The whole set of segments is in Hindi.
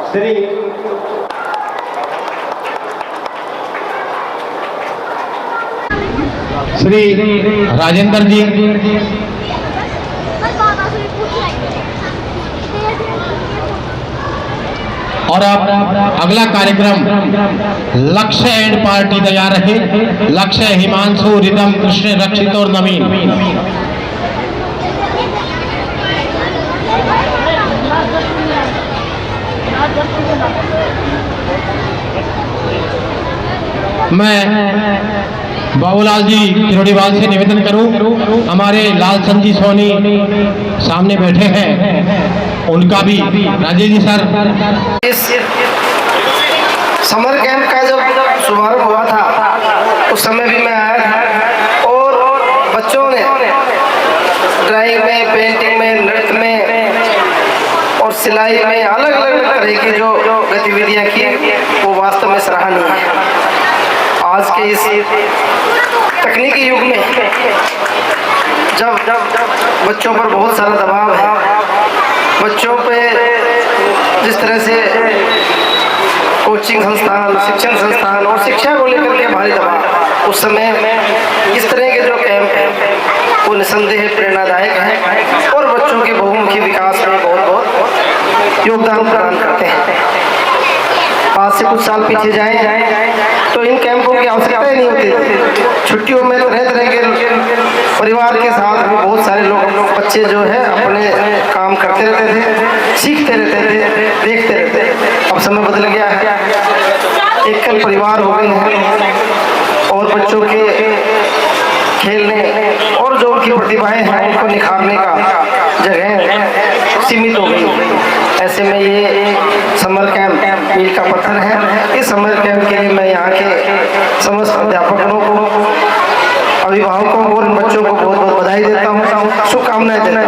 श्री राजेंद्र जी, और अब अगला कार्यक्रम लक्ष्य एंड पार्टी तैयार रहे। लक्ष्य, हिमांशु, रिदम, कृष्ण, रक्षित और नवीन। मैं बाबूलाल जी किरोड़ीवाल से निवेदन करूं, हमारे लालचंद जी सोनी सामने बैठे हैं, उनका भी। राजेश जी सर। इस समर कैंप का जब शुभारंभ हुआ था उस समय भी मैं आया था और बच्चों ने ड्राइंग में, पेंटिंग में, नृत्य में और सिलाई में अलग अलग तरह की जो गतिविधियां की वो वास्तव में सराहनीय है। आज के इस तकनीकी युग में जब बच्चों पर बहुत सारा दबाव है, बच्चों पे जिस तरह से कोचिंग संस्थान, शिक्षण संस्थान और शिक्षा को लेकर के भारी दबाव, उस समय इस तरह के जो कैंप हैं वो निसंदेह प्रेरणादायक हैं और बच्चों के बहुमुखी विकास में बहुत योगदान प्रदान करते हैं। आज से कुछ साल पीछे जाएं तो इन कैंपों की आवश्यकता ही नहीं होती। छुट्टियों में तरह तरह के परिवार के साथ में बहुत सारे लोग, बच्चे जो है अपने काम करते रहते थे, सीखते रहते थे, देखते रहते थे। अब समय बदल गया है, एकल परिवार हो गए हैं और बच्चों के खेलने और जो उनकी प्रतिभाएं हैं उनको निखारने का जगह सीमित हो गई। ऐसे में ये समर कैंप मील का पत्थर है। इस समर कैंप के लिए मैं यहाँ के समस्त अध्यापकों को, अभिभावकों को और इन बच्चों को बहुत बहुत बधाई देता हूँ, शुभकामनाएं देता हूँ।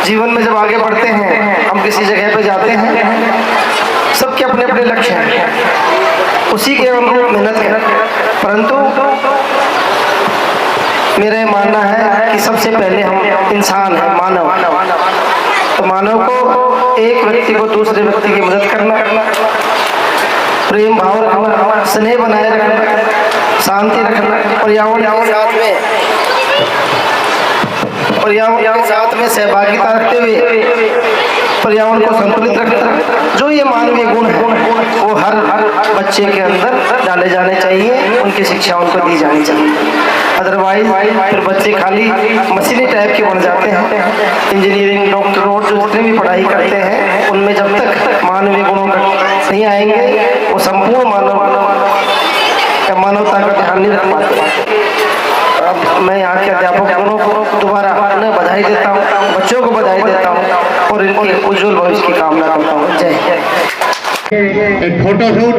जीवन में जब आगे बढ़ते हैं, हम किसी जगह पे जाते हैं, सबके अपने अपने लक्ष्य हैं, उसी के हम मेहनत करें। परंतु मेरा मानना है कि सबसे पहले हम इंसान हैं, मानव। तो मानव को एक व्यक्ति को दूसरे व्यक्ति की मदद करना, प्रेम भाव रखना, स्नेह बनाए रखना, शांति रखना, पर्यावरण के साथ में सहभागिता रखते हुए पर्यावरण को संतुलित रखना, जो ये मानवीय गुण है वो हर बच्चे के अंदर डाले जाने चाहिए, उनकी शिक्षा उनको दी जानी चाहिए। अदरवाइज फिर बच्चे खाली मशीनी टाइप के बन जाते हैं। इंजीनियरिंग, डॉक्टर और जो जितने भी पढ़ाई करते हैं उनमें जब तक मानवीय गुणों नहीं आएंगे वो संपूर्ण मानवता का ध्यान नहीं रख पाते। अब मैं यहाँ के अध्यापकों को दोबारा बधाई देता हूँ, बच्चों को बधाई देता हूँ और इनके उज्जवल भविष्य की कामना करता हूँ। जय। एक फोटो शूट,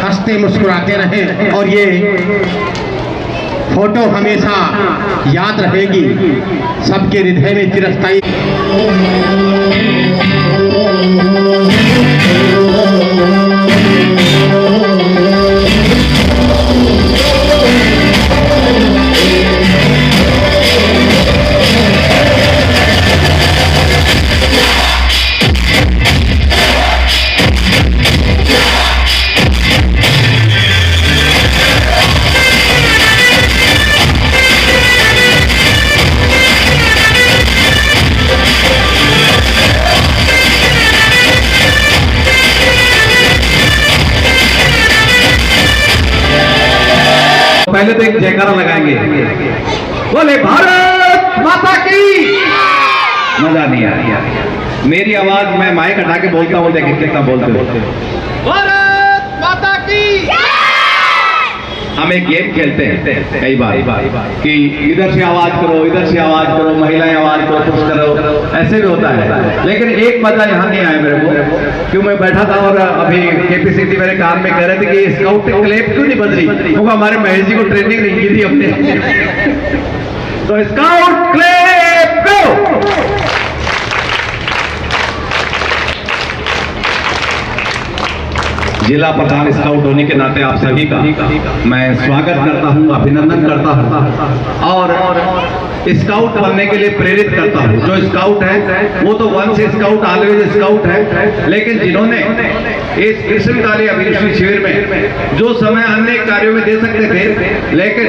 हंसते मुस्कुराते रहें और ये फोटो हमेशा याद रहेगी सबके हृदय में चिरस्थायी। पहले तो एक जयकारा लगाएंगे, बोले भारत माता की। मजा नहीं आया, मेरी आवाज मैं माइक हटा के बोलता हूँ, देखिए कितना बोलते बोलते। भारत माता की। हम एक गेम खेलते हैं कई बार कि इधर से आवाज करो, इधर से आवाज करो, महिलाएं आवाज करो, पुरुष करो, ऐसे भी होता है। लेकिन एक मजा यहाँ नहीं आया मेरे को, क्यों मैं बैठा था और अभी केपीसीसी मेरे कान में कह रहे थे कि स्काउट क्लैप क्यों नहीं बज रही, क्योंकि हमारे महेश जी को ट्रेनिंग नहीं की थी अपने। तो स्काउट क्लैप गो। जिला प्रधान स्काउट होने के नाते आप सभी का मैं स्वागत करता हूं, अभिनंदन करता हूं और स्काउट बनने के लिए प्रेरित करता हूँ। जो स्काउट है वो तो वंस स्काउट ऑलवेज स्काउट है, लेकिन जिन्होंने इस ग्रीष्मकालीन अभिरुचि शिविर में जो समय अन्य कार्यों में दे सकते थे, लेकिन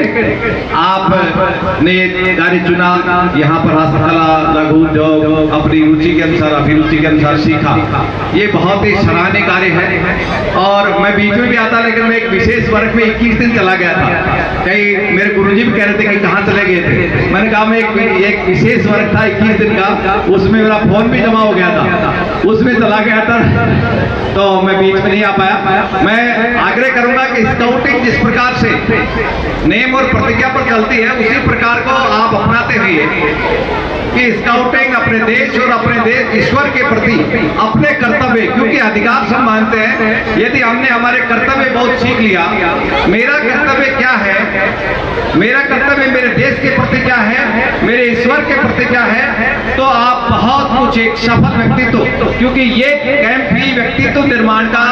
आपने ये कार्य चुना, यहाँ पर हस्तकला, लघु उद्योग अपनी रुचि के अनुसार, अभिरुचि के अनुसार सीखा, ये बहुत ही सराहनीय कार्य है। और मैं बीच में भी आता, लेकिन मैं एक विशेष वर्ग में 21 दिन चला गया था। कई मेरे गुरुजी भी कह रहे थे कि कहाँ चले गए थे। मैंने कहा मैं एक विशेष वर्ग था 21 दिन का, उसमें मेरा फोन भी जमा हो गया था, उसमें चला गया था, तो मैं बीच में नहीं आ पाया। मैं आग्रह करूंगा कि स्काउटिंग जिस प्रकार से नेम और प्रतिज्ञा पर चलती है, उसी प्रकार को आप अपनाते हुए कि स्काउटिंग अपने देश और अपने देश ईश्वर के प्रति अपने कर्तव्य, क्योंकि अधिकार सब मानते हैं, यदि हमने हमारे कर्तव्य बहुत सीख लिया, मेरा कर्तव्य क्या है, मेरा कर्तव्य मेरे देश के प्रति क्या है, मेरे ईश्वर के प्रति क्या है, तो आप बहुत कुछ एक सफल व्यक्तित्व, क्योंकि ये कैंप ही व्यक्तित्व निर्माण का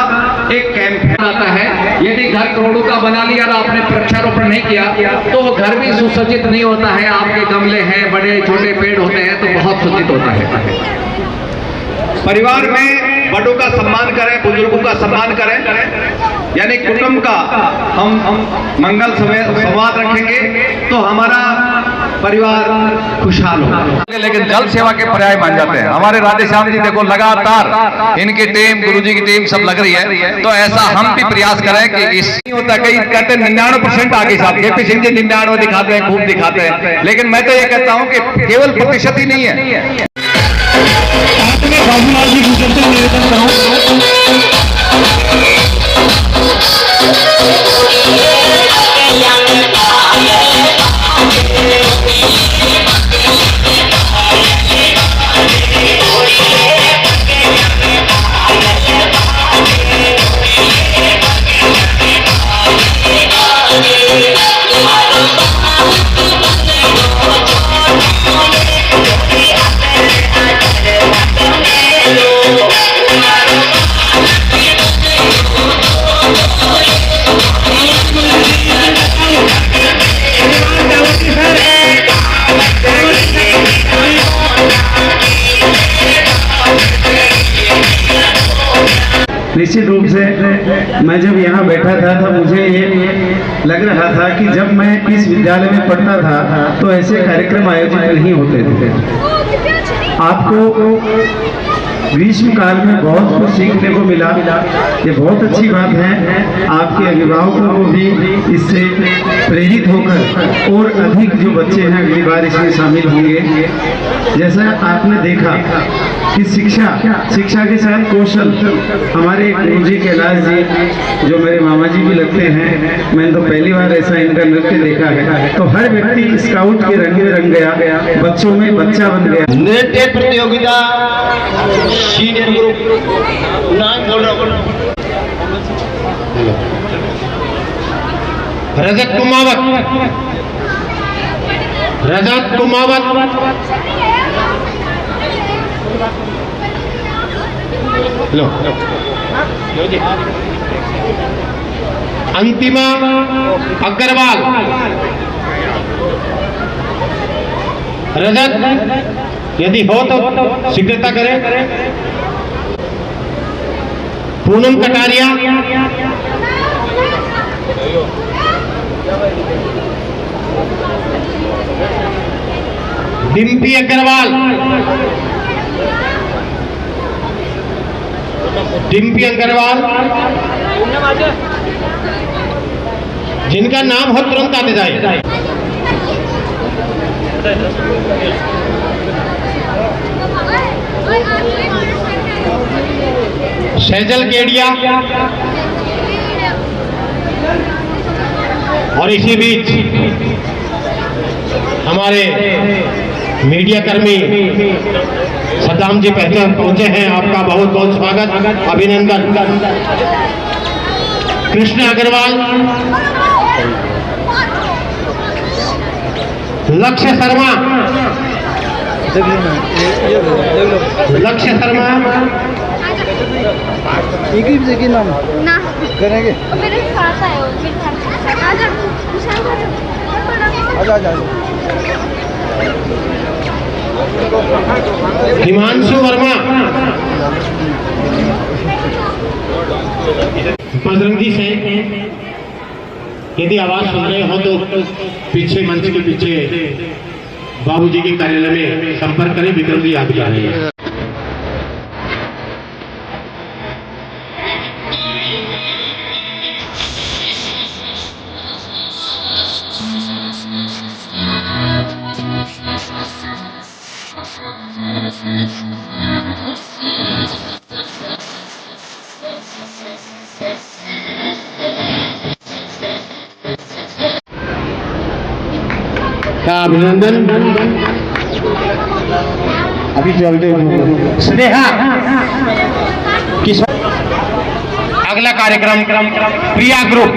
एक कैंप है। आता है यदि घर करोड़ों का बना लिया और आपने वृक्षारोपण नहीं किया तो वो घर भी सुसज्जित नहीं होता है। आपके गमले हैं, बड़े छोटे पेड़ होते हैं तो बहुत सज्जित होता है। परिवार में बड़ों का सम्मान करें, बुजुर्गों का सम्मान करें, यानी कुटुंब का हम मंगल संवाद रखेंगे तो हमारा परिवार खुशहाल होगा। लेकिन जल सेवा के पर्याय मान जाते हैं। हमारे राधेश्याम जी देखो लगातार इनकी टीम, गुरुजी की टीम सब लग रही है, तो ऐसा हम भी प्रयास करें कि इस होता कई कहते हैं 99% आगे साहब के सिंह जी 99 दिखाते हैं, खूब दिखाते हैं, लेकिन मैं तो ये कहता हूँ कि केवल प्रतिशत ही नहीं है। बाबूलाल जी गुजर से निवेदन करूं, निश्चित रूप से मैं जब यहाँ बैठा था तो मुझे ये लग रहा था कि जब मैं इस विद्यालय में पढ़ता था तो ऐसे कार्यक्रम आयोजित नहीं होते थे। आपको ग्रीष्म काल में बहुत कुछ सीखने को मिला, ये बहुत अच्छी बात है। आपके अभिभावकों को भी इससे प्रेरित होकर और अधिक जो बच्चे हैं अगली बार इसमें शामिल होंगे। जैसा आपने देखा कि शिक्षा के साथ कौशल, हमारे गुरुजी कैलाश जी जो मेरे मामा जी भी लगते हैं, मैंने तो पहली बार ऐसा इनका नृत्य देखा है। तो हर व्यक्ति स्काउट के रंग में रंग गया, बच्चों में बच्चा बन गया। नृत्य प्रतियोगिता सीनियर ग्रुप नाम बोल रहा हूँ, रजत कुमावत लो अंतिमा अग्रवाल, रजत यदि हो तो शीघ्रता करें। पूनम कटारिया, डिम्पी अग्रवाल, जिनका नाम हो तुरंत आते जाए। सैजल केडिया, और इसी बीच हमारे मीडिया कर्मी सद्दाम जी पहुंचे हैं। आपका बहुत बहुत स्वागत, अभिनंदन। कृष्ण अग्रवाल, लक्ष्य शर्मा, नाम करेंगे। मेरे साथ आए हो, आजा। हिमांशु वर्मा, बजरंगी से यदि आवाज सुन रहे हो तो पीछे मंच के पीछे बाबूजी के कार्यालय में संपर्क करें। विक्रम जी आप जा रहे हैं। का अभिनंदन। अभी चलते स्नेहा किशोर। अगला कार्यक्रम प्रिया ग्रुप।